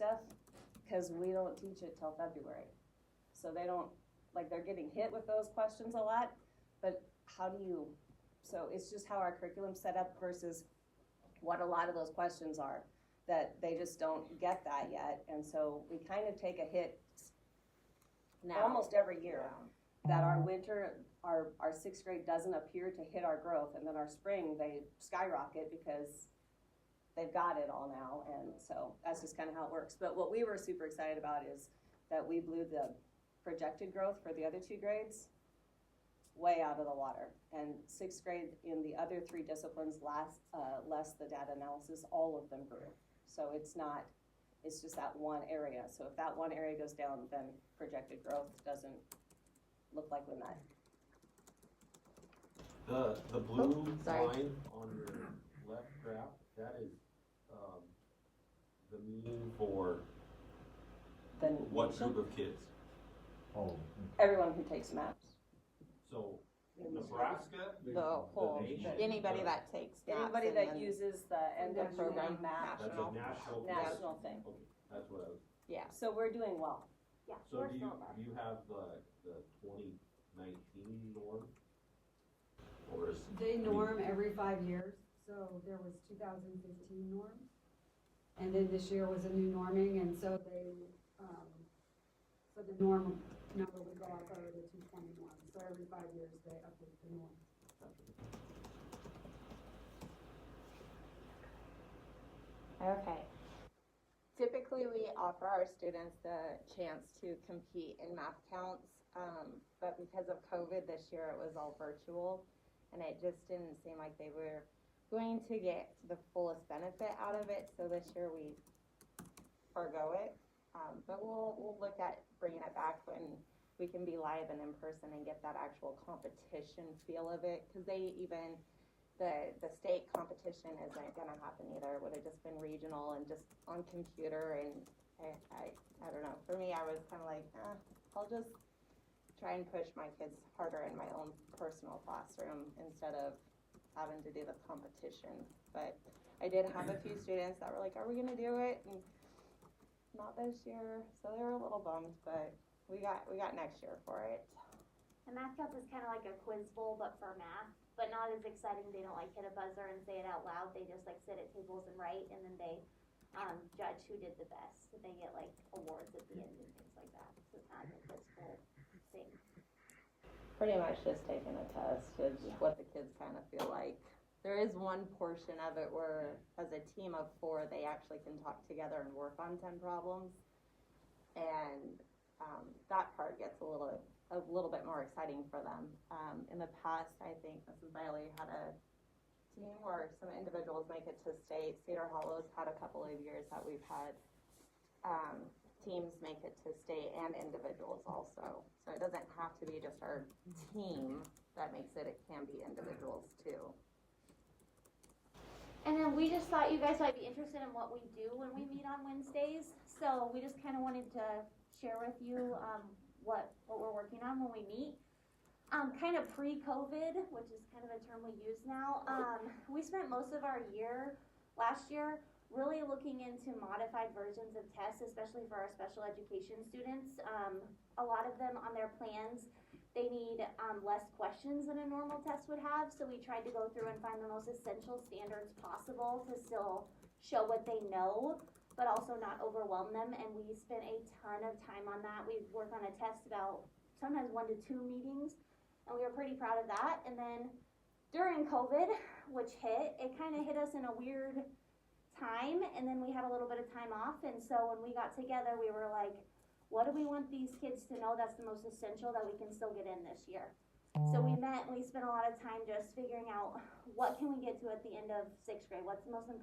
stuff, because we don't teach it till February. So they don't, like, they're getting hit with those questions a lot, but how do you, so it's just how our curriculum's set up versus what a lot of those questions are, that they just don't get that yet. And so we kind of take a hit now, almost every year, that our winter, our 6th grade doesn't appear to hit our growth, and then our spring, they skyrocket because they've got it all now. And so that's just kind of how it works. But what we were super excited about is that we blew the projected growth for the other 2 grades way out of the water. And 6th grade in the other 3 disciplines, less the data analysis, all of them grew. So it's not, it's just that one area. So if that one area goes down, then projected growth doesn't look like we met. The blue line on your left graph, that is the mean for what group of kids? Oh. Everyone who takes maps. So Nebraska, The whole, anybody that takes maps. Anybody that uses the end of program map, that's a national thing. Okay, that's what I was. Yeah. So we're doing well. Yeah. So do you have the 2019 norm? Or is They norm every 5 years, so there was 2015 norms, and then this year was a new norming, and so they, so the norm number would go off of the 220 norm, so every 5 years they update the norm. Okay. Typically, we offer our students the chance to compete in math counts, but because of COVID this year, it was all virtual, and it just didn't seem like they were going to get the fullest benefit out of it. So this year we forgo it, but we'll look at bringing it back when we can be live and in person and get that actual competition feel of it. Because the state competition isn't going to happen either. It would have just been regional and just on computer, and I don't know. For me, I was kind of like, I'll just try and push my kids harder in my own personal classroom instead of having to do the competition. But I did have a few students that were like, are we going to do it? And not this year. So they were a little bummed, but we got next year for it. And math counts is kind of like a quiz bowl, but for math, but not as exciting. They don't like hit a buzzer and say it out loud. They just like sit at tables and write, and then they judge who did the best. So they get like awards at the end and things like that. So it's not a quiz bowl thing. Pretty much just taking a test is what the kids kind of feel like. There is one portion of it where, as a team of 4, they actually can talk together and work on 10 problems, and that part gets a little bit more exciting for them. In the past, I think Mrs. Bailey had a team where some individuals make it to state. Cedar Hollow's had a couple of years that we've had teams make it to state and individuals also. So it doesn't have to be just our team that makes it. It can be individuals too. And then we just thought you guys might be interested in what we do when we meet on Wednesdays. So we just kind of wanted to share with you what we're working on when we meet. Kind of pre-COVID, which is kind of a term we use now, we spent most of our year, last year, really looking into modified versions of tests, especially for our special education students. A lot of them on their plans, they need less questions than a normal test would have, so we tried to go through and find the most essential standards possible to still show what they know, but also not overwhelm them, and we spent a ton of time on that. We worked on a test about sometimes 1 to 2 meetings, and we were pretty proud of that. And then during COVID, which hit, it kind of hit us in a weird time, and then we had a little bit of time off, and so when we got together, we were like, what do we want these kids to know that's the most essential that we can still get in this year? So we met and we spent a lot of time just figuring out what can we get to at the end of 6th grade, what's the most important